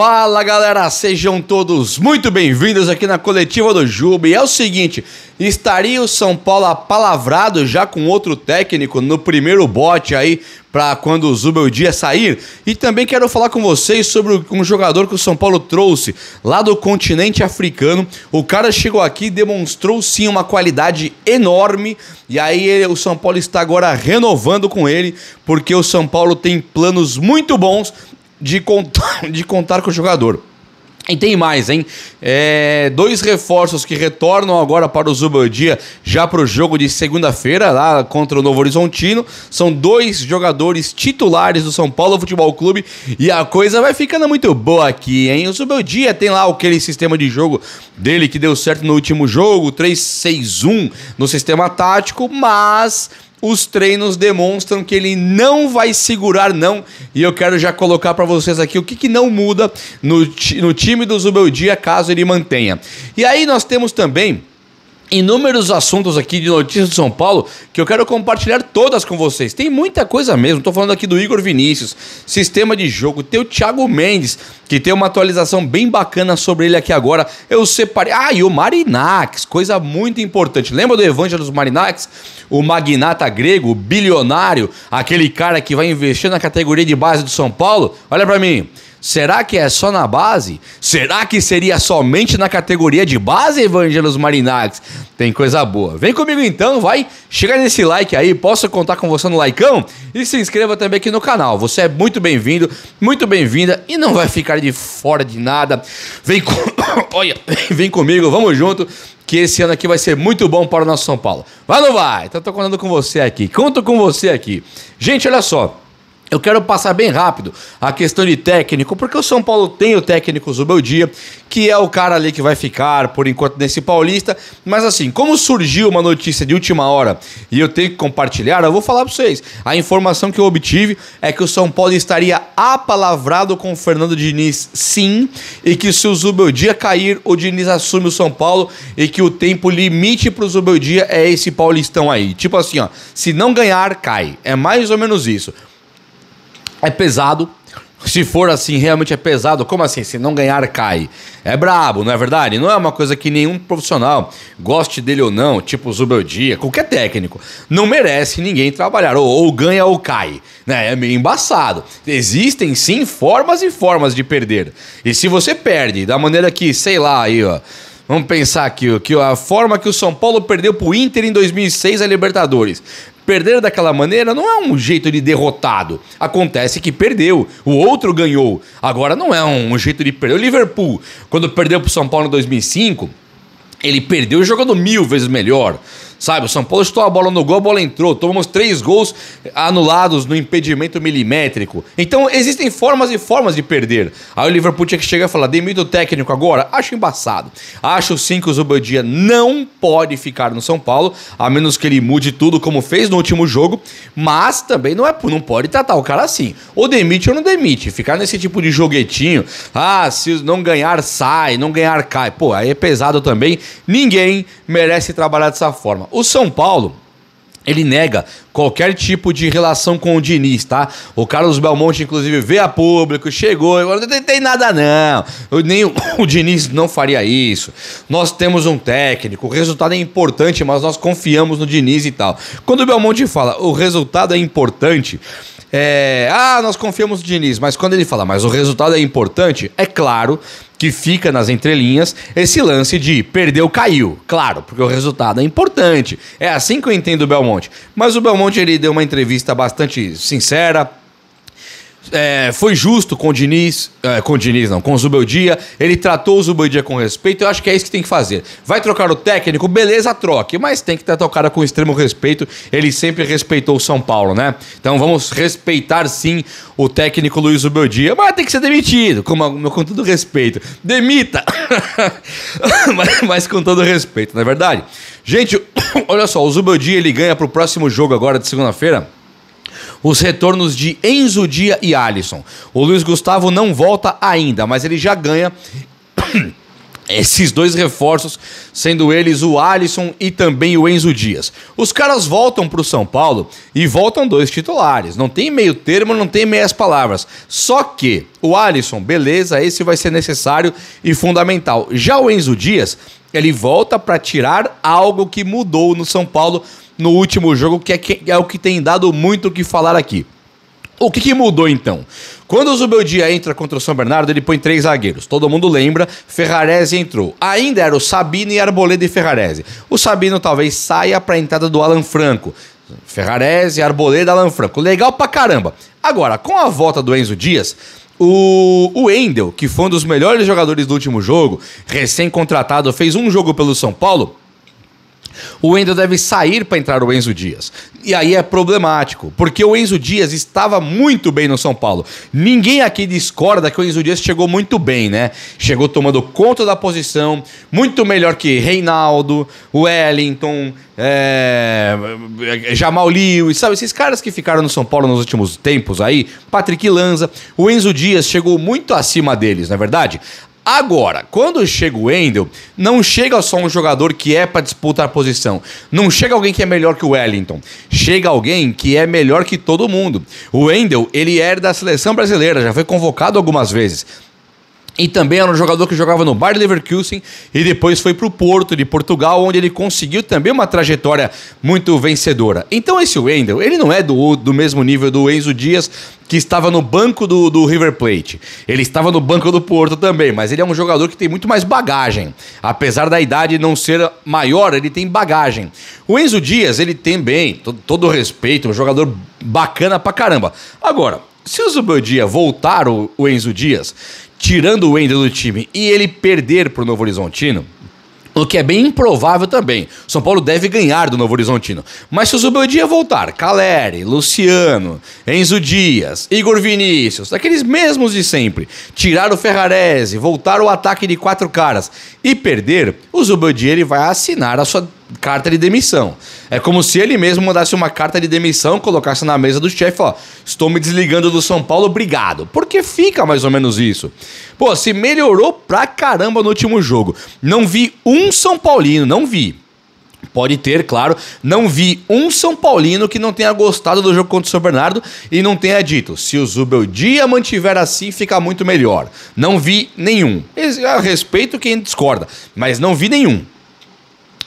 Fala galera, sejam todos muito bem-vindos aqui na coletiva do Juba. E é o seguinte, estaria o São Paulo apalavrado já com outro técnico no primeiro bote aí para quando o Zubeldia sair? E também quero falar com vocês sobre um jogador que o São Paulo trouxe lá do continente africano. O cara chegou aqui e demonstrou sim uma qualidade enorme. E aí o São Paulo está agora renovando com ele, porque o São Paulo tem planos muito bons de contar com o jogador. E tem mais, hein? Dois reforços que retornam agora para o Zubeldia já para o jogo de segunda-feira lá contra o Novo Horizontino. São dois jogadores titulares do São Paulo Futebol Clube e a coisa vai ficando muito boa aqui, hein? O Zubeldia tem lá aquele sistema de jogo dele que deu certo no último jogo, 3-6-1 no sistema tático, mas os treinos demonstram que ele não vai segurar, não. E eu quero já colocar para vocês aqui o que não muda no time do Zubeldia caso ele mantenha. E aí nós temos também inúmeros assuntos aqui de notícias do São Paulo que eu quero compartilhar todas com vocês. Tem muita coisa mesmo. Tô falando aqui do Igor Vinícius, sistema de jogo. Tem o Thiago Mendes, que tem uma atualização bem bacana sobre ele aqui agora. Eu separei... e o Marinax, coisa muito importante. Lembra do Evangelos Marinax? O magnata grego, o bilionário, aquele cara que vai investir na categoria de base do São Paulo? Olha pra mim. Será que é só na base? Será que seria somente na categoria de base, Evangelos Marinax? Tem coisa boa. Vem comigo então, vai. Chega nesse like aí, posso contar com você no likeão? E se inscreva também aqui no canal. Você é muito bem-vindo, muito bem-vinda e não vai ficar de fora de nada. Olha, vem comigo, vamos junto, que esse ano aqui vai ser muito bom para o nosso São Paulo. Vai ou não vai? Então tô contando com você aqui, conto com você aqui. Gente, olha só. Eu quero passar bem rápido a questão de técnico, porque o São Paulo tem o técnico Zubeldia, que é o cara ali que vai ficar por enquanto nesse Paulista. Mas assim, como surgiu uma notícia de última hora e eu tenho que compartilhar, eu vou falar para vocês. A informação que eu obtive é que o São Paulo estaria apalavrado com o Fernando Diniz, sim, e que se o Zubeldia cair, o Diniz assume o São Paulo e que o tempo limite para o Zubeldia é esse Paulistão aí. Tipo assim, ó, se não ganhar, cai. É mais ou menos isso. É pesado, se for assim, realmente é pesado. Como assim? Se não ganhar, cai. É brabo, não é verdade? Não é uma coisa que nenhum profissional, goste dele ou não, tipo o Zubeldia, qualquer técnico, não merece ninguém trabalhar. Ou ganha ou cai, né? É meio embaçado. Existem sim formas e formas de perder. E se você perde da maneira que, sei lá, aí ó, vamos pensar aqui, que a forma que o São Paulo perdeu pro Inter em 2006 a Libertadores. Perder daquela maneira não é um jeito de derrotado. Acontece que perdeu, o outro ganhou. Agora não é um jeito de perder. O Liverpool, quando perdeu pro São Paulo em 2005, ele perdeu jogando 1000 vezes melhor. Sabe, o São Paulo chutou a bola no gol, a bola entrou. Tomamos 3 gols anulados no impedimento milimétrico. Então existem formas e formas de perder. Aí o Liverpool tinha que chegar e falar: demita o técnico agora? Acho embaçado. Acho sim que o Zubeldia não pode ficar no São Paulo, a menos que ele mude tudo como fez no último jogo. Mas também não pode tratar o cara assim. Ou demite ou não demite. Ficar nesse tipo de joguetinho. Se não ganhar sai, não ganhar cai. Pô, aí é pesado também. Ninguém merece trabalhar dessa forma. O São Paulo, ele nega qualquer tipo de relação com o Diniz, tá? O Carlos Belmonte, inclusive, veio a público, chegou, agora não tem nada não. Nem o Diniz não faria isso. Nós temos um técnico, o resultado é importante, mas nós confiamos no Diniz e tal. Quando o Belmonte fala, o resultado é importante, nós confiamos no Diniz, mas quando ele fala, mas o resultado é importante, é claro que fica nas entrelinhas esse lance de perdeu, caiu. Claro, porque o resultado é importante. É assim que eu entendo o Belmonte. Mas o Belmonte, ele deu uma entrevista bastante sincera. Foi justo com o Diniz, com o Zubeldia. Ele tratou o Zubeldia com respeito. Eu acho que é isso que tem que fazer. Vai trocar o técnico, beleza, troque, mas tem que tratar o cara com extremo respeito. Ele sempre respeitou o São Paulo, né? Então vamos respeitar sim o técnico Luiz Zubeldia, mas tem que ser demitido, com todo respeito. Demita! mas com todo respeito, não é verdade? Gente, olha só, o Zubeldia, ele ganha pro próximo jogo agora de segunda-feira os retornos de Enzo Dia e Alisson. O Luiz Gustavo não volta ainda, mas ele já ganha Esses dois reforços, sendo eles o Alisson e também o Enzo Dias. Os caras voltam para o São Paulo e voltam dois titulares. Não tem meio termo, não tem meias palavras. Só que o Alisson, beleza, esse vai ser necessário e fundamental. Já o Enzo Dias, ele volta para tirar algo que mudou no São Paulo no último jogo, que é o que tem dado muito o que falar aqui. O que mudou então? Quando o Zubeldia entra contra o São Bernardo, ele põe 3 zagueiros. Todo mundo lembra, Ferrarese entrou. Ainda era o Sabino e Arboleda e Ferrarese. O Sabino talvez saia para a entrada do Alan Franco. Ferrarese, Arboleda, Alan Franco. Legal pra caramba. Agora, com a volta do Enzo Dias, o Wendel, que foi um dos melhores jogadores do último jogo, recém-contratado, fez um jogo pelo São Paulo, o Wendel deve sair para entrar o Enzo Dias. E aí é problemático, porque o Enzo Dias estava muito bem no São Paulo. Ninguém aqui discorda que o Enzo Dias chegou muito bem, né? Chegou tomando conta da posição, muito melhor que Reinaldo, Wellington, Jamal Lewis, sabe? Esses caras que ficaram no São Paulo nos últimos tempos aí, Patrick Lanza. O Enzo Dias chegou muito acima deles, não é verdade? Agora, quando chega o Wendel, não chega só um jogador que é para disputar a posição. Não chega alguém que é melhor que o Wellington. Chega alguém que é melhor que todo mundo. O Wendel, ele era da seleção brasileira, já foi convocado algumas vezes. E também era um jogador que jogava no Bayer Leverkusen e depois foi para o Porto de Portugal, onde ele conseguiu também uma trajetória muito vencedora. Então esse Wendel, ele não é do mesmo nível do Enzo Dias, que estava no banco do River Plate. Ele estava no banco do Porto também, mas ele é um jogador que tem muito mais bagagem. Apesar da idade não ser maior, ele tem bagagem. O Enzo Dias, ele tem bem, todo respeito, um jogador bacana pra caramba. Agora, se o Zubeldia voltar o Enzo Dias, tirando o Wendel do time e ele perder pro Novo Horizontino, o que é bem improvável também. São Paulo deve ganhar do Novo Horizontino. Mas se o Zubeldia voltar, Caleri, Luciano, Enzo Dias, Igor Vinícius, aqueles mesmos de sempre, tirar o Ferrarese, voltar o ataque de 4 caras e perder, o Zubeldia ele vai assinar a sua carta de demissão. É como se ele mesmo mandasse uma carta de demissão, colocasse na mesa do chefe, ó, estou me desligando do São Paulo, obrigado. Porque fica mais ou menos isso. Pô, se melhorou pra caramba no último jogo. Não vi um São Paulino, não vi. Pode ter, claro, não vi um São Paulino que não tenha gostado do jogo contra o São Bernardo e não tenha dito, se o Zubeldia mantiver assim, fica muito melhor. Não vi nenhum. Eu respeito quem discorda, mas não vi nenhum.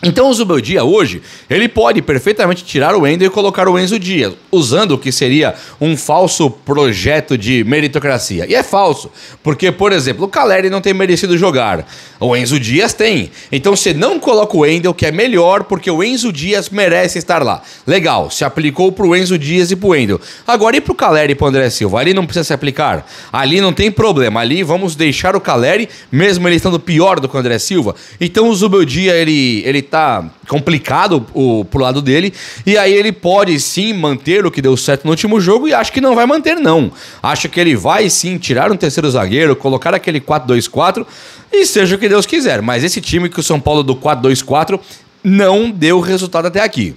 Então o Zubeldia hoje, ele pode perfeitamente tirar o Wendel e colocar o Enzo Dias, usando o que seria um falso projeto de meritocracia. E é falso, porque, por exemplo, o Caleri não tem merecido jogar, o Enzo Dias tem. Então você não coloca o Wendel, que é melhor, porque o Enzo Dias merece estar lá. Legal, se aplicou pro Enzo Dias e pro Wendel. Agora e pro Caleri e pro André Silva? Ali não precisa se aplicar, ali não tem problema, ali vamos deixar o Caleri, mesmo ele estando pior do que o André Silva. Então o Zubeldia, ele tá complicado pro lado dele, e aí ele pode sim manter o que deu certo no último jogo, e acho que não vai manter não. Acho que ele vai sim tirar um terceiro zagueiro, colocar aquele 4-2-4 e seja o que Deus quiser. Mas esse time que o São Paulo do 4-2-4 não deu resultado até aqui.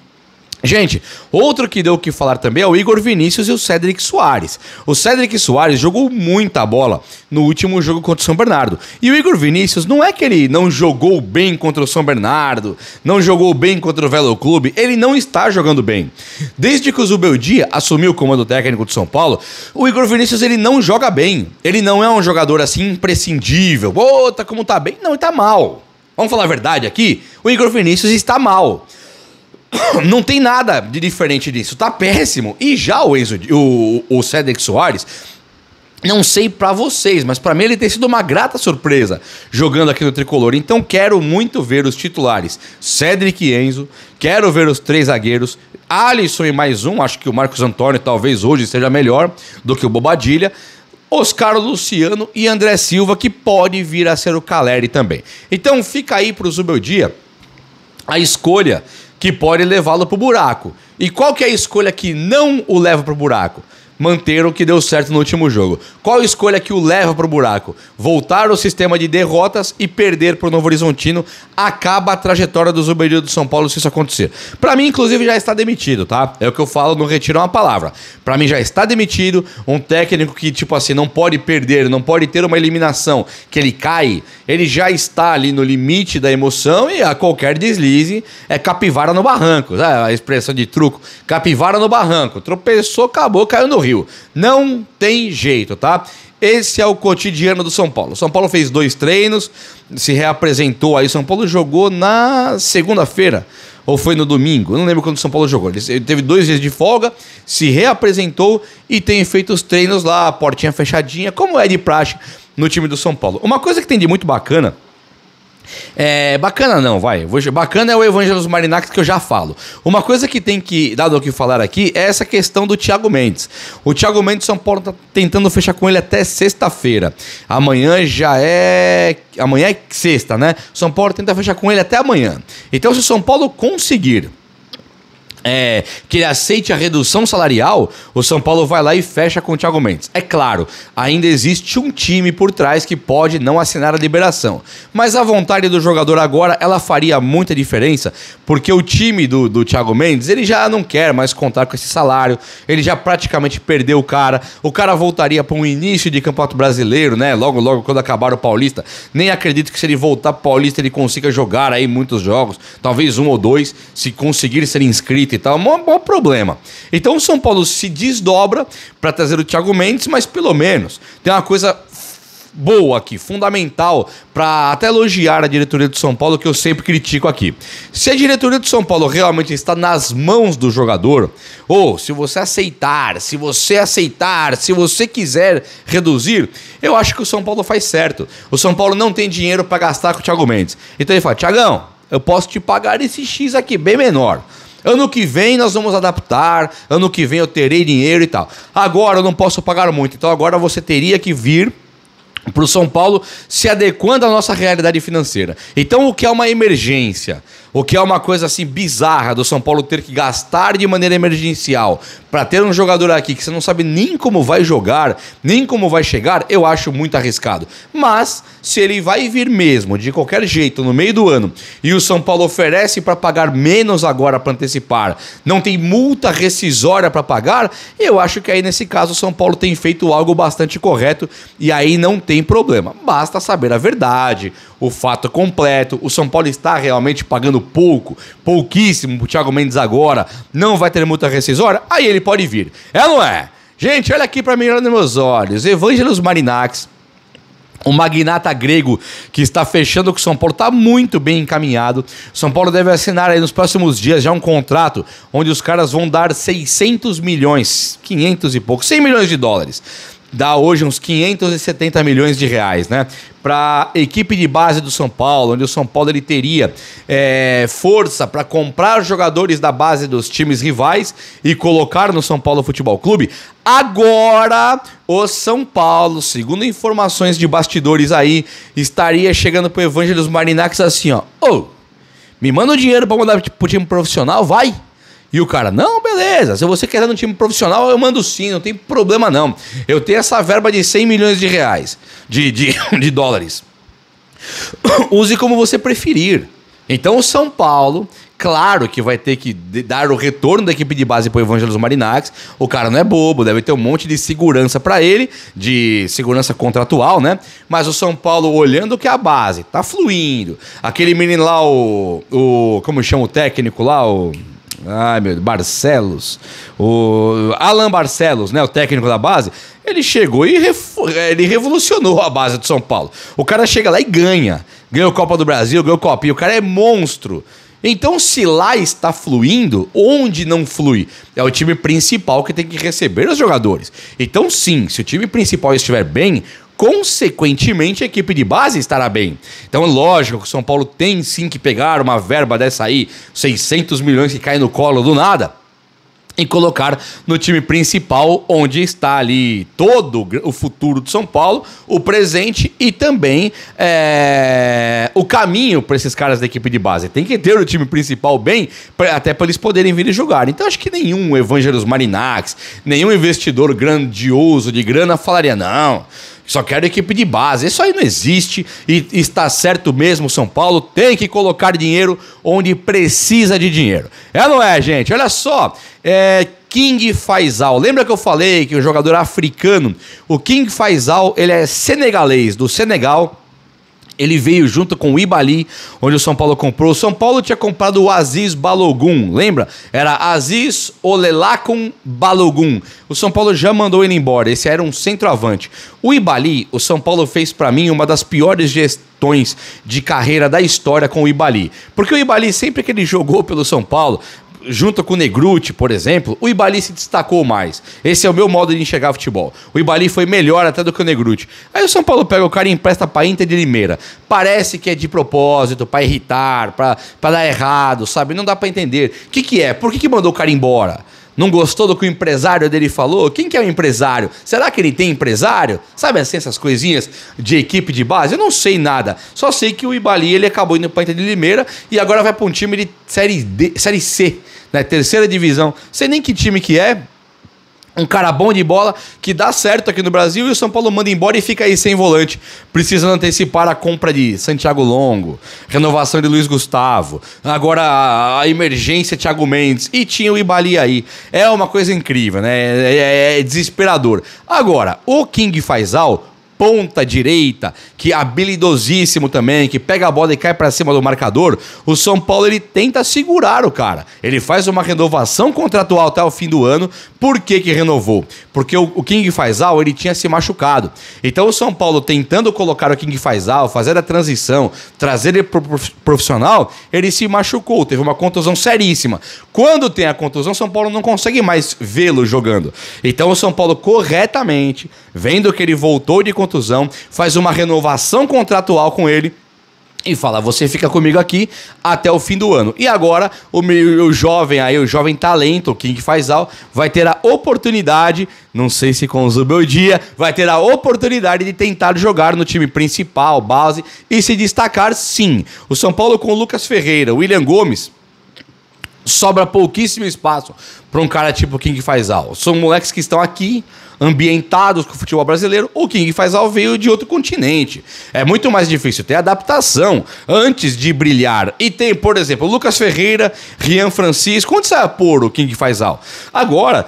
Gente, outro que deu o que falar também é o Igor Vinícius e o Cédric Soares. O Cédric Soares jogou muita bola no último jogo contra o São Bernardo. E o Igor Vinícius não é que ele não jogou bem contra o São Bernardo, não jogou bem contra o Velo Clube, ele não está jogando bem. Desde que o Zubeldia assumiu o comando técnico do São Paulo, o Igor Vinícius ele não joga bem. Ele não é um jogador assim imprescindível. Tá como tá bem? Não, ele tá mal. Vamos falar a verdade aqui? O Igor Vinícius está mal. Não tem nada de diferente disso, tá péssimo. E já o Cédric Soares, não sei pra vocês, mas pra mim ele tem sido uma grata surpresa jogando aqui no Tricolor. Então quero muito ver os titulares Cédric e Enzo, quero ver os 3 zagueiros, Alisson e mais um, acho que o Marcos Antônio talvez hoje seja melhor do que o Bobadilha, Oscar Luciano e André Silva, que pode vir a ser o Caleri também. Então fica aí pro Zubeldia a escolha que pode levá-lo pro buraco. E qual que é a escolha que não o leva pro buraco? manter o que deu certo no último jogo. Qual a escolha que o leva pro buraco? Voltar ao sistema de derrotas e perder pro Novo Horizontino acaba a trajetória do Zuberi do São Paulo se isso acontecer. Pra mim, inclusive, já está demitido, tá? É o que eu falo, não retiro uma palavra. Pra mim já está demitido, um técnico que, tipo assim, não pode perder, não pode ter uma eliminação, que ele cai, ele já está ali no limite da emoção e a qualquer deslize é capivara no barranco, sabe? A expressão de truco, capivara no barranco, tropeçou, acabou, caiu no rio. Não tem jeito, tá? Esse é o cotidiano do São Paulo. São Paulo fez 2 treinos, se reapresentou aí. São Paulo jogou na segunda-feira, ou foi no domingo? Eu não lembro quando o São Paulo jogou. Ele teve 2 dias de folga, se reapresentou e tem feito os treinos lá, portinha fechadinha, como é de praxe no time do São Paulo. Uma coisa que tem de muito bacana... bacana não, vai. Bacana é o Evangelos Marinax que eu já falo. Uma coisa que tem que, dado o que falar aqui, é essa questão do Thiago Mendes. O Thiago Mendes, São Paulo tá tentando fechar com ele até sexta-feira. Amanhã é sexta, né? São Paulo tenta fechar com ele até amanhã. Então, se o São Paulo conseguir que ele aceite a redução salarial, o São Paulo vai lá e fecha com o Thiago Mendes. É claro, ainda existe um time por trás que pode não assinar a liberação. Mas a vontade do jogador agora, ela faria muita diferença, porque o time do Thiago Mendes, ele já não quer mais contar com esse salário, ele já praticamente perdeu o cara voltaria para um início de Campeonato Brasileiro, né? Logo quando acabar o Paulista. Nem acredito que se ele voltar para o Paulista ele consiga jogar aí muitos jogos, talvez 1 ou 2, se conseguir ser inscrito e tal, é um bom problema. Então o São Paulo se desdobra para trazer o Thiago Mendes, mas pelo menos tem uma coisa boa aqui, fundamental, para até elogiar a diretoria do São Paulo, que eu sempre critico aqui. Se a diretoria do São Paulo realmente está nas mãos do jogador, ou se você aceitar, se você quiser reduzir, eu acho que o São Paulo faz certo. O São Paulo não tem dinheiro para gastar com o Thiago Mendes. Então ele fala: Thiagão, eu posso te pagar esse X aqui, bem menor. Ano que vem nós vamos adaptar, ano que vem eu terei dinheiro e tal. Agora eu não posso pagar muito, então agora você teria que vir para o São Paulo se adequando à nossa realidade financeira. Então o que é uma emergência? O que é uma coisa assim bizarra do São Paulo ter que gastar de maneira emergencial para ter um jogador aqui que você não sabe nem como vai jogar, nem como vai chegar, eu acho muito arriscado. Mas se ele vai vir mesmo, de qualquer jeito, no meio do ano, e o São Paulo oferece para pagar menos agora para antecipar, não tem multa rescisória para pagar, eu acho que aí nesse caso o São Paulo tem feito algo bastante correto e aí não tem problema. Basta saber a verdade, o fato completo. O São Paulo está realmente pagando pouquíssimo pro Thiago Mendes agora, não vai ter multa rescisória, aí ele pode vir. É ou não é? Gente, olha aqui pra mim, olha nos meus olhos. Evangelos Marinax, um magnata grego que está fechando com o São Paulo, está muito bem encaminhado. São Paulo deve assinar aí nos próximos dias já um contrato onde os caras vão dar 600 milhões, 500 e pouco, 100 milhões de dólares. Dá hoje uns 570 milhões de reais, né? Para a equipe de base do São Paulo, onde o São Paulo ele teria força para comprar jogadores da base dos times rivais e colocar no São Paulo Futebol Clube. Agora, o São Paulo, segundo informações de bastidores aí, estaria chegando pro Evangelos Marinax assim, ó. Ô, me manda o dinheiro para mandar pro time profissional, vai! E o cara: não, beleza, se você quer no time profissional, eu mando sim, não tem problema não. Eu tenho essa verba de 100 milhões de reais, de dólares. Use como você preferir. Então o São Paulo, claro que vai ter que dar o retorno da equipe de base para o Evangelos Marinax. O cara não é bobo, deve ter um monte de segurança para ele, de segurança contratual, né? Mas o São Paulo, olhando que a base tá fluindo, aquele menino lá, como chama o técnico lá, ai meu Deus, Barcelos, o Alan Barcelos, né, o técnico da base, ele chegou e ele revolucionou a base do São Paulo. O cara chega lá e ganhou Copa do Brasil, ganhou Copinha, o cara é monstro. Então, se lá está fluindo, onde não flui? É o time principal que tem que receber os jogadores. Então, sim, se o time principal estiver bem, consequentemente a equipe de base estará bem. Então, lógico que o São Paulo tem sim que pegar uma verba dessa aí, 600 milhões que cai no colo do nada. e colocar no time principal, onde está ali todo o futuro do São Paulo, o presente e também o caminho para esses caras da equipe de base. Tem que ter o time principal bem, até para eles poderem vir e jogar. Então acho que nenhum Evangelos Marinax, nenhum investidor grandioso de grana falaria, não, só quero equipe de base. Isso aí não existe e está certo mesmo. São Paulo tem que colocar dinheiro onde precisa de dinheiro. Não é, gente? Olha só. King Faisal. Lembra que eu falei que o jogador africano, o King Faisal, ele é senegalês, do Senegal. Ele veio junto com o Ibali, onde o São Paulo comprou. O São Paulo tinha comprado o Aziz Balogun, lembra? Era Aziz Olelakun Balogun. O São Paulo já mandou ele embora, esse era um centroavante. O Ibali, o São Paulo fez pra mim uma das piores gestões de carreira da história com o Ibali. Porque o Ibali, sempre que ele jogou pelo São Paulo, junto com o Negruti, por exemplo, o Ibali se destacou mais. Esse é o meu modo de enxergar futebol. O Ibali foi melhor até do que o Negruti. Aí o São Paulo pega o cara e empresta pra Inter de Limeira. Parece que é de propósito, pra irritar, pra dar errado, sabe? Não dá pra entender. O que é? Por que mandou o cara embora? Não gostou do que o empresário dele falou? Quem que é o empresário? Será que ele tem empresário? Sabe assim, essas coisinhas de equipe de base? Eu não sei nada. Só sei que o Ibali, ele acabou indo pra Inter de Limeira e agora vai pra um time de Série C, né? Terceira divisão. Sei nem que time que é. Um cara bom de bola que dá certo aqui no Brasil e o São Paulo manda embora e fica aí sem volante. Precisa antecipar a compra de Santiago Longo, renovação de Luiz Gustavo, agora a emergência Thiago Mendes e tinha o Ibali aí. É uma coisa incrível, né? É desesperador. Agora, o King Faisal, ponta direita, que é habilidosíssimo também, que pega a bola e cai pra cima do marcador, o São Paulo ele tenta segurar o cara. Ele faz uma renovação contratual até o fim do ano. Por que renovou? Porque o King Faisal, ele tinha se machucado. Então o São Paulo tentando colocar o King Faisal, fazer a transição, trazer ele pro profissional, ele se machucou, teve uma contusão seríssima. Quando tem a contusão, o São Paulo não consegue mais vê-lo jogando. Então o São Paulo corretamente, vendo que ele voltou de contusão, faz uma renovação contratual com ele e fala, você fica comigo aqui até o fim do ano. E agora o jovem talento, o King Faisal, vai ter a oportunidade, não sei se com o Zubeldia, vai ter a oportunidade de tentar jogar no time principal, base, e se destacar sim. O São Paulo com o Lucas Ferreira, o William Gomes, sobra pouquíssimo espaço para um cara tipo King Faisal. São moleques que estão aqui, ambientados com o futebol brasileiro. O King Faisal veio de outro continente. É muito mais difícil ter adaptação antes de brilhar. E tem, por exemplo, Lucas Ferreira, Rian Francisco. Onde você vai pôr o King Faisal? Agora,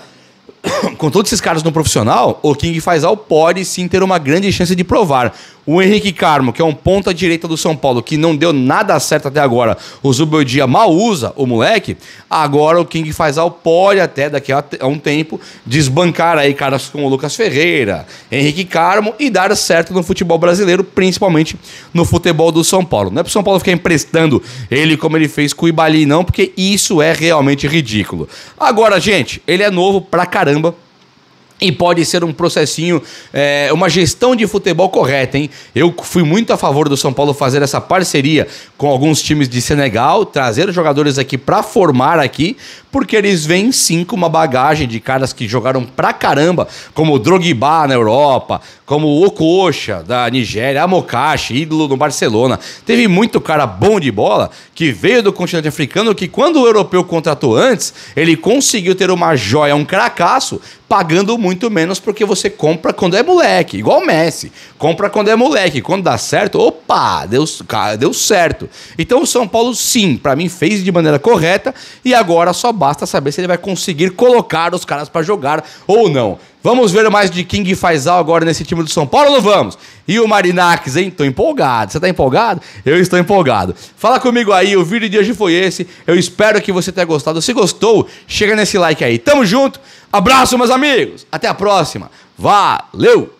com todos esses caras no profissional, o King Faisal pode sim ter uma grande chance de provar. O Henrique Carmo, que é um ponta direita do São Paulo, que não deu nada certo até agora, o Zubeldia mal usa o moleque, agora o King Faisal pode até, daqui a um tempo, desbancar aí caras como o Lucas Ferreira, Henrique Carmo e dar certo no futebol brasileiro, principalmente no futebol do São Paulo. Não é pro São Paulo ficar emprestando ele como ele fez com o Ibali, não, porque isso é realmente ridículo. Agora, gente, ele é novo pra caramba. E pode ser um processinho, uma gestão de futebol correta, hein? Eu fui muito a favor do São Paulo fazer essa parceria com alguns times de Senegal, trazer os jogadores aqui pra formar aqui, porque eles vêm sim com uma bagagem de caras que jogaram pra caramba, como o Drogba na Europa, como o Okocha da Nigéria, Amokachi, ídolo no Barcelona. Teve muito cara bom de bola que veio do continente africano, que quando o europeu contratou antes, ele conseguiu ter uma joia, um cracaço, pagando muito menos, porque você compra quando é moleque, igual o Messi. Compra quando é moleque, quando dá certo, opa, deu certo. Então o São Paulo, sim, pra mim fez de maneira correta e agora só basta saber se ele vai conseguir colocar os caras pra jogar ou não. Vamos ver mais de King Faisal agora nesse time do São Paulo ou não vamos? E o Marinax, hein? Tô empolgado. Você tá empolgado? Eu estou empolgado. Fala comigo aí, o vídeo de hoje foi esse. Eu espero que você tenha gostado. Se gostou, chega nesse like aí. Tamo junto. Abraço, meus amigos. Até a próxima. Valeu!